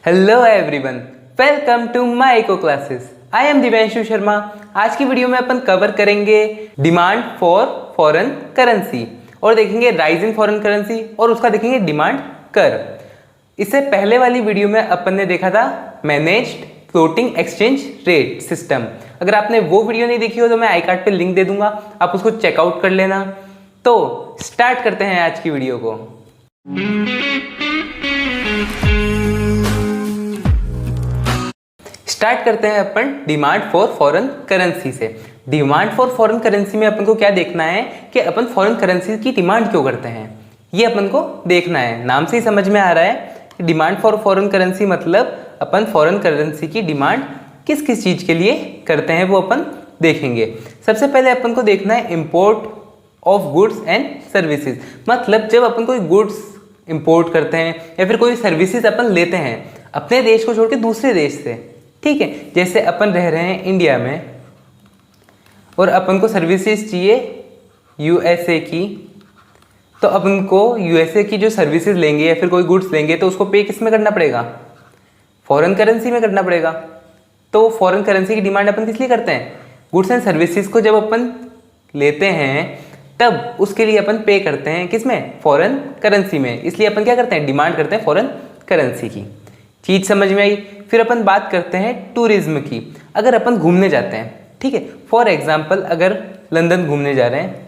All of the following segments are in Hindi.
Hello everyone, welcome to my eco classes. I am Divyanshu Sharma. आज की वीडियो में अपन कवर करेंगे डिमांड फॉर फॉरेन करेंसी और देखेंगे राइज इन फॉरेन करेंसी और उसका देखेंगे डिमांड कर्व। इससे पहले वाली वीडियो में अपन ने देखा था managed floating exchange rate system. अगर आपने वो वीडियो नहीं देखी हो तो मैं आई कार्ड पे लिंक दे दूंगा, आप उसको चेकआउट कर लेना। तो स्टार्ट करते हैं आज की वीडियो को। स्टार्ट करते हैं अपन डिमांड फॉर फॉरेन करेंसी से। डिमांड फॉर फॉरेन करेंसी में अपन को क्या देखना है कि अपन फॉरेन करेंसी की डिमांड क्यों करते हैं, ये अपन को देखना है। नाम से ही समझ में आ रहा है कि डिमांड फॉर फॉरेन करेंसी मतलब अपन फॉरेन करेंसी की डिमांड किस किस चीज़ के लिए करते हैं वो अपन देखेंगे। सबसे पहले अपन को देखना है import of goods and services. मतलब जब अपन कोई गुड्स इंपोर्ट करते हैं या फिर कोई सर्विसेज अपन लेते हैं अपने देश को छोड़ के दूसरे देश से, ठीक है। जैसे अपन रह रहे हैं इंडिया में और अपन को सर्विसेज चाहिए यूएसए की, तो अपन को यूएसए की जो सर्विसेज लेंगे या फिर कोई गुड्स लेंगे तो उसको पे किस में करना पड़ेगा, फॉरेन करेंसी में करना पड़ेगा। तो फॉरेन करेंसी की डिमांड अपन किस लिए करते हैं, गुड्स एंड सर्विसेज को जब अपन लेते हैं तब उसके लिए अपन पे करते हैं किसमें, फॉरेन करेंसी में। इसलिए अपन क्या करते हैं, डिमांड करते हैं फॉरेन करेंसी की। चीज समझ में आई। फिर अपन बात करते हैं टूरिज्म की। अगर अपन घूमने जाते हैं, ठीक है, फॉर एग्जाम्पल अगर लंदन घूमने जा रहे हैं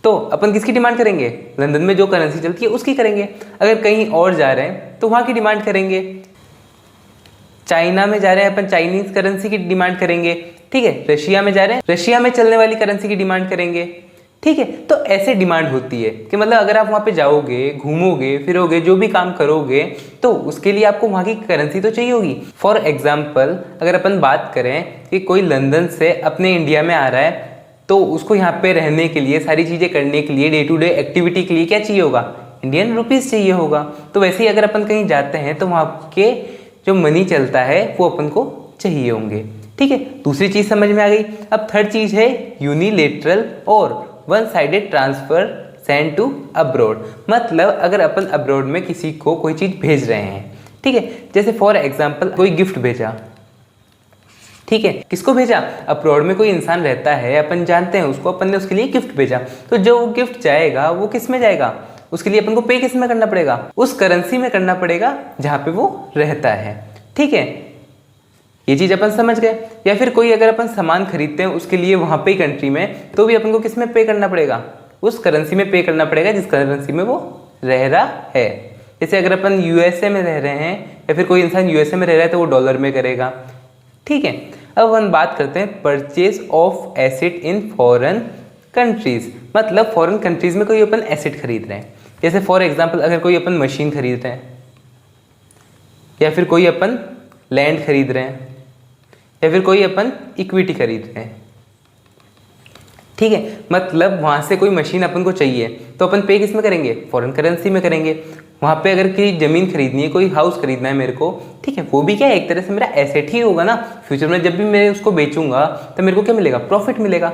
तो अपन किसकी डिमांड करेंगे, लंदन में जो करेंसी चलती है उसकी करेंगे। अगर कहीं और जा रहे हैं तो वहाँ की डिमांड करेंगे। चाइना में जा रहे हैं अपन चाइनीज करेंसी की डिमांड करेंगे, ठीक है। रशिया में जा रहे हैं रशिया में चलने वाली करेंसी की डिमांड करेंगे, ठीक है। तो ऐसे डिमांड होती है कि मतलब अगर आप वहाँ पे जाओगे, घूमोगे फिरोगे, जो भी काम करोगे तो उसके लिए आपको वहाँ की करेंसी तो चाहिए होगी। फॉर एग्जाम्पल अगर अपन बात करें कि कोई लंदन से अपने इंडिया में आ रहा है तो उसको यहाँ पे रहने के लिए, सारी चीज़ें करने के लिए, डे टू डे एक्टिविटी के लिए क्या चाहिए होगा, इंडियन रुपीज़ चाहिए होगा। तो वैसे ही अगर अपन कहीं जाते हैं तो वहाँ के जो मनी चलता है वो अपन को चाहिए होंगे, ठीक है। दूसरी चीज़ समझ में आ गई। अब थर्ड चीज़ है यूनिलेटरल और one sided transfer send to abroad. मतलब अगर अपन अब्रॉड में किसी को कोई चीज़ भेज रहे हैं, ठीक है। जैसे फॉर एग्जांपल कोई गिफ्ट भेजा, ठीक है। किसको भेजा, अब्रॉड में कोई इंसान रहता है, अपन जानते हैं उसको, अपन ने उसके लिए गिफ्ट भेजा। तो जो वो गिफ्ट जाएगा वो किस में जाएगा, उसके लिए अपन को पे किस में करना पड़ेगा, उस करेंसी में करना पड़ेगा जहाँ पे वो रहता है, ठीक है। ये चीज़ अपन समझ गए। या फिर कोई अगर अपन सामान खरीदते हैं उसके लिए वहाँ पे कंट्री में, तो भी अपन को किस में पे करना पड़ेगा, उस करेंसी में पे करना पड़ेगा जिस करेंसी में वो रह रहा है। जैसे अगर अपन यूएसए में रह रहे हैं या फिर कोई इंसान यूएसए में रह रहा है तो वो डॉलर में करेगा, ठीक है। अब अपन बात करते हैं purchase of asset in foreign countries. मतलब फॉरेन कंट्रीज में कोई अपन एसेट खरीद रहे हैं। जैसे फॉर एग्जाम्पल अगर कोई अपन मशीन खरीद रहे हैं या फिर कोई अपन लैंड खरीद रहे हैं या फिर कोई अपन इक्विटी खरीद रहे हैं, ठीक है। मतलब वहाँ से कोई मशीन अपन को चाहिए तो अपन पे किस में करेंगे, फॉरेन करेंसी में करेंगे। वहाँ पे अगर कोई ज़मीन खरीदनी है, कोई हाउस खरीदना है मेरे को, ठीक है, वो भी क्या है, एक तरह से मेरा एसेट ही होगा ना। फ्यूचर में जब भी मैं उसको बेचूंगा तो मेरे को क्या मिलेगा, प्रॉफिट मिलेगा,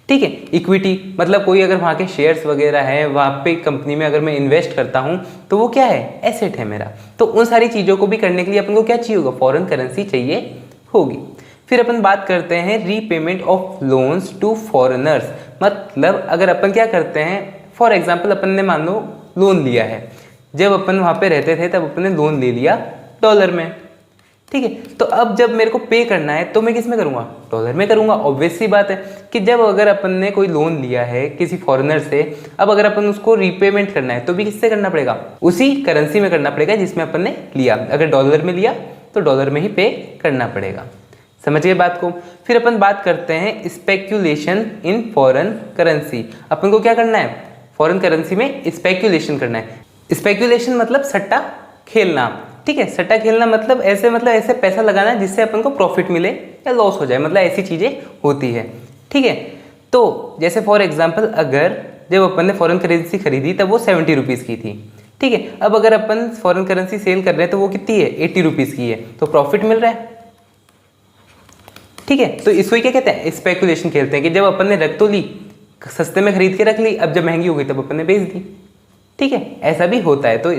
ठीक है। इक्विटी मतलब कोई अगर वहाँ के शेयर्स वगैरह हैं, वहाँ पे कंपनी में अगर मैं इन्वेस्ट करता हूँ तो वो क्या है, एसेट है मेरा। तो उन सारी चीज़ों को भी करने के लिए अपन को क्या चाहिए होगा, फॉरेन करेंसी चाहिए होगी। फिर अपन बात करते हैं repayment of loans to foreigners. मतलब अगर अपन क्या करते हैं, फॉर एग्जांपल अपन ने मान लो लोन लिया है, जब अपन वहाँ पे रहते थे तब अपन ने लोन ले लिया डॉलर में, ठीक है। तो अब जब मेरे को पे करना है तो मैं किस में करूँगा, डॉलर में करूँगा। ऑब्वियस सी बात है कि जब अगर अपन ने कोई लोन लिया है किसी फॉरेनर से, अब अगर अपन उसको रीपेमेंट करना है तो भी किससे करना पड़ेगा, उसी करेंसी में करना पड़ेगा जिसमें अपन ने लिया। अगर डॉलर में लिया तो डॉलर में ही पे करना पड़ेगा। समझिए बात को। फिर अपन बात करते हैं स्पेक्यूलेशन इन फॉरेन करेंसी। अपन को क्या करना है, फॉरेन करेंसी में स्पेक्यूलेशन करना है। स्पेक्यूलेशन मतलब सट्टा खेलना, ठीक है। सट्टा खेलना मतलब ऐसे पैसा लगाना जिससे अपन को प्रॉफिट मिले या लॉस हो जाए, मतलब ऐसी चीज़ें होती है, ठीक है। तो जैसे फॉर एग्जांपल अगर जब अपन ने फॉरेन करेंसी खरीदी तब वो 70 रुपीज़ की थी, ठीक है। अब अगर अपन फॉरेन करेंसी सेल कर रहे हैं तो वो कितनी है, 80 रुपीज़ की है, तो प्रॉफिट मिल रहा है, ठीक है। तो इसको ही क्या कहते हैं, स्पेकुलेशन खेलते हैं कि जब अपन ने रख तो ली, सस्ते में खरीद के रख ली, अब जब महंगी हो गई तब अपन ने बेच दी, ठीक है। ऐसा भी होता है। तो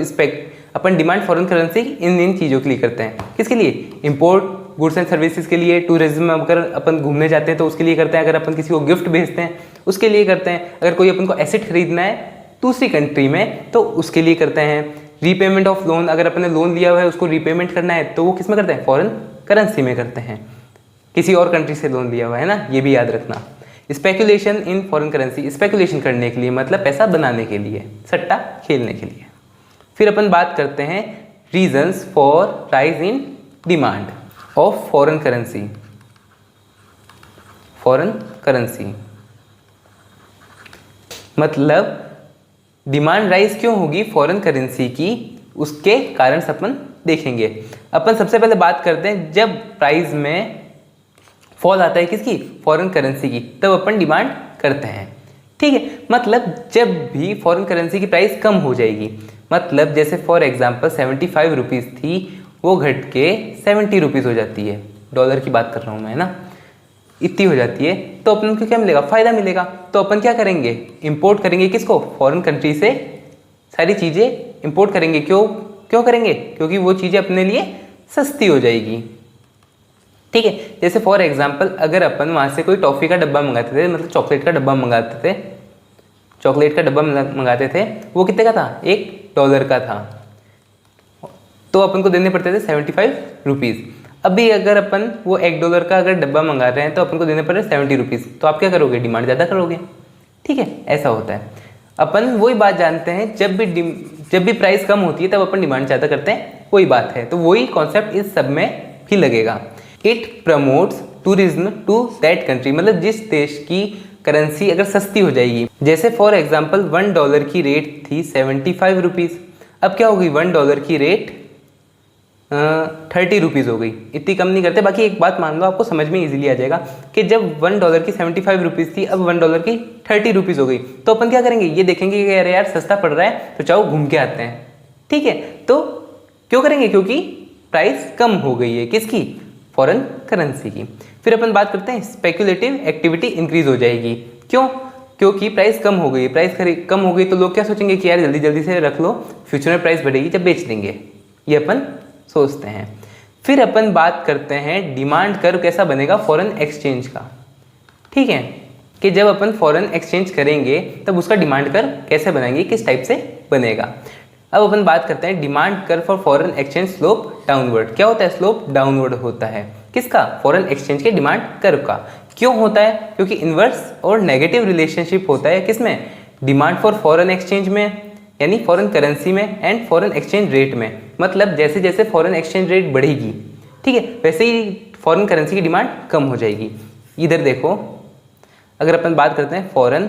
अपन डिमांड फॉरेन करेंसी इन चीज़ों के लिए करते हैं। किसके लिए? इंपोर्ट गुड्स एंड सर्विसेज के लिए, टूरिज्म में अगर अपन घूमने जाते हैं तो उसके लिए करते हैं, अगर अपन किसी को गिफ्ट भेजते हैं उसके लिए करते हैं, अगर कोई अपन को एसेट खरीदना है दूसरी कंट्री में तो उसके लिए करते हैं। रीपेमेंट ऑफ लोन, अगर अपन ने लोन लिया हुआ है उसको रीपेमेंट करना है तो वो किस में करते हैं? फॉरेन करेंसी में करते हैं। किसी और कंट्री से लोन लिया हुआ है ना, ये भी याद रखना। Speculation in foreign currency, speculation करने के लिए मतलब पैसा बनाने के लिए, सट्टा खेलने के लिए। फिर अपन बात करते हैं reasons for rise in demand of foreign currency. Foreign currency मतलब डिमांड राइज क्यों होगी फॉरेन करेंसी की, उसके कारण अपन देखेंगे। अपन सबसे पहले बात करते हैं जब प्राइस में फॉल आता है किसकी? फॉरेन करेंसी की, तब अपन डिमांड करते हैं। ठीक है, मतलब जब भी फॉरेन करेंसी की प्राइस कम हो जाएगी, मतलब जैसे फॉर एग्जांपल 75 रुपीज़ थी वो घट के 70 रुपीज़ हो जाती है, डॉलर की बात कर रहा हूँ मैं ना, इतनी हो जाती है तो अपन को क्या मिलेगा? फ़ायदा मिलेगा। तो अपन क्या करेंगे? इंपोर्ट करेंगे किसको? फॉरेन कंट्री से सारी चीज़ें इंपोर्ट करेंगे। क्यों करेंगे? क्योंकि वो चीज़ें अपने लिए सस्ती हो जाएगी। ठीक है, जैसे फॉर एग्जांपल अगर अपन वहाँ से कोई टॉफ़ी का डब्बा मंगाते थे, मतलब चॉकलेट का डब्बा मंगाते थे, वो कितने का था? $1 का था, तो अपन को देने पड़ते थे 75 रुपीज़। अभी अगर अपन वो $1 का अगर डब्बा मंगा रहे हैं तो अपन को देने पड़ रहे 70 रुपीज़, तो आप क्या करोगे? डिमांड ज़्यादा करोगे। ठीक है, ऐसा होता है। अपन वही बात जानते हैं, जब भी प्राइस कम होती है तब अपन डिमांड ज़्यादा करते हैं, वही बात है। तो वही कॉन्सेप्ट इस सब में भी लगेगा। It promotes tourism to that country, मतलब जिस देश की करेंसी अगर सस्ती हो जाएगी, जैसे फॉर एग्जांपल $1 की रेट थी 75 रुपीज़, अब क्या हो गई? $1 की रेट 30 रुपीज़ हो गई। इतनी कम नहीं करते। बाकी एक बात मान लो, आपको समझ में इजीली आ जाएगा कि जब $1 की 75 रुपीज़ थी, अब $1 की 30 रुपीज़ हो गई, तो अपन क्या करेंगे? ये देखेंगे कि अरे यार सस्ता पड़ रहा है तो चाहो घूम के आते हैं। ठीक है, तो क्यों करेंगे? क्योंकि प्राइस कम हो गई है किसकी? फॉरेन करेंसी की। फिर अपन बात करते हैं स्पेकुलेटिव एक्टिविटी इंक्रीज हो जाएगी। क्यों? क्योंकि प्राइस कम हो गई। कम हो गई तो लोग क्या सोचेंगे कि यार जल्दी जल्दी से रख लो, फ्यूचर में प्राइस बढ़ेगी जब बेच देंगे, ये अपन सोचते हैं। फिर अपन बात करते हैं डिमांड कर्व कैसा बनेगा फॉरेन एक्सचेंज का। ठीक है, कि जब अपन फॉरेन एक्सचेंज करेंगे तब उसका डिमांड कर्व कैसे बनाएंगे, किस टाइप से बनेगा। अब अपन बात करते हैं demand curve for foreign exchange slope downward. क्या होता है? स्लोप डाउनवर्ड होता है। किसका? फॉरेन एक्सचेंज के डिमांड कर्व का। क्यों होता है? क्योंकि इन्वर्स और नेगेटिव रिलेशनशिप होता है किसमें? डिमांड फॉर फॉरेन एक्सचेंज में, यानी फॉरेन करेंसी में, एंड फॉरेन एक्सचेंज रेट में। मतलब जैसे जैसे फॉरेन एक्सचेंज रेट बढ़ेगी, ठीक है, वैसे ही फॉरेन करेंसी की डिमांड कम हो जाएगी। इधर देखो, अगर अपन बात करते हैं फॉरेन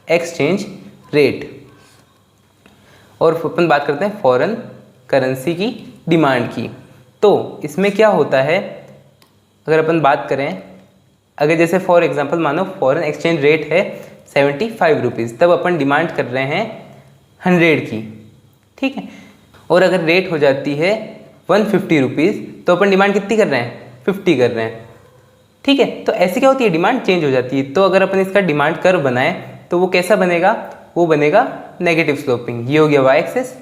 एक्सचेंज रेट और अपन बात करते हैं फॉरेन करेंसी की डिमांड की, तो इसमें क्या होता है? अगर अपन बात करें, अगर जैसे फॉर एग्जांपल मानो फॉरेन एक्सचेंज रेट है 75 रुपीज़, तब अपन डिमांड कर रहे हैं 100 की। ठीक है, और अगर रेट हो जाती है 150 रुपीज़ तो अपन डिमांड कितनी कर रहे हैं? 50 कर रहे हैं। ठीक है, तो ऐसे क्या होती है? डिमांड चेंज हो जाती है। तो अगर अपन इसका डिमांड कर्व बनाए तो वो कैसा बनेगा? वो बनेगा नेगेटिव स्लोपिंग। ये हो गया वाई एक्सेस,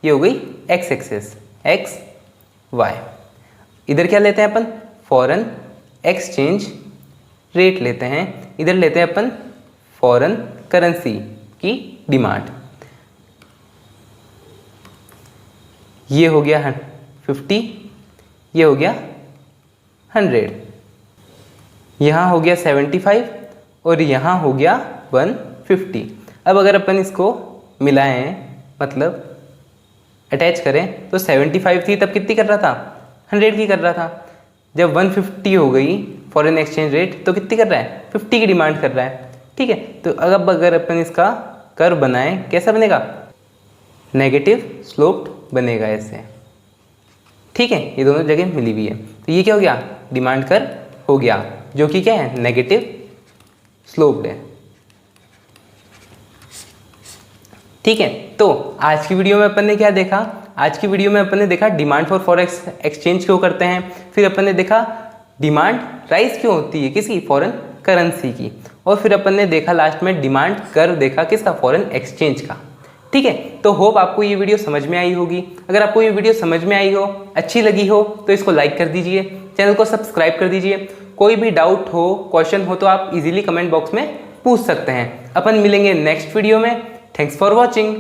ये हो गई एक्स एक्सेस, एक्स वाई। इधर क्या लेते हैं अपन? फॉरेन एक्सचेंज रेट लेते हैं, इधर लेते हैं अपन फॉरेन करेंसी की डिमांड। ये हो गया 50, ये हो गया 100, यहाँ हो गया 75 और यहाँ हो गया 150। अब अगर अपन इसको मिलाएं, मतलब अटैच करें, तो 75 थी तब कितनी कर रहा था? 100 की कर रहा था। जब 150 हो गई फॉरेन एक्सचेंज रेट तो कितनी कर रहा है? 50 की डिमांड कर रहा है। ठीक है, तो अब अगर अपन इसका कर्व बनाएं, कैसा बनेगा? नेगेटिव स्लोप्ड बनेगा ऐसे। ठीक है, ये दोनों जगह मिली हुई है, तो ये क्या हो गया? डिमांड कर्व हो गया, जो कि क्या है? नेगेटिव स्लोप्ड है। ठीक है, तो आज की वीडियो में अपन ने क्या देखा? आज की वीडियो में अपन ने देखा डिमांड फॉर फॉरेक्स एक्सचेंज क्यों करते हैं, फिर अपन ने देखा डिमांड राइज क्यों होती है, किसकी? फॉरेन करेंसी की, और फिर अपन ने देखा लास्ट में डिमांड कर्व देखा, किसका? फॉरेन एक्सचेंज का। ठीक है, तो होप आपको ये वीडियो समझ में आई होगी। अगर आपको ये वीडियो समझ में आई हो, अच्छी लगी हो, तो इसको लाइक कर दीजिए, चैनल को सब्सक्राइब कर दीजिए। कोई भी डाउट हो, क्वेश्चन हो तो आप इजीली कमेंट बॉक्स में पूछ सकते हैं। अपन मिलेंगे नेक्स्ट वीडियो में। Thanks for watching.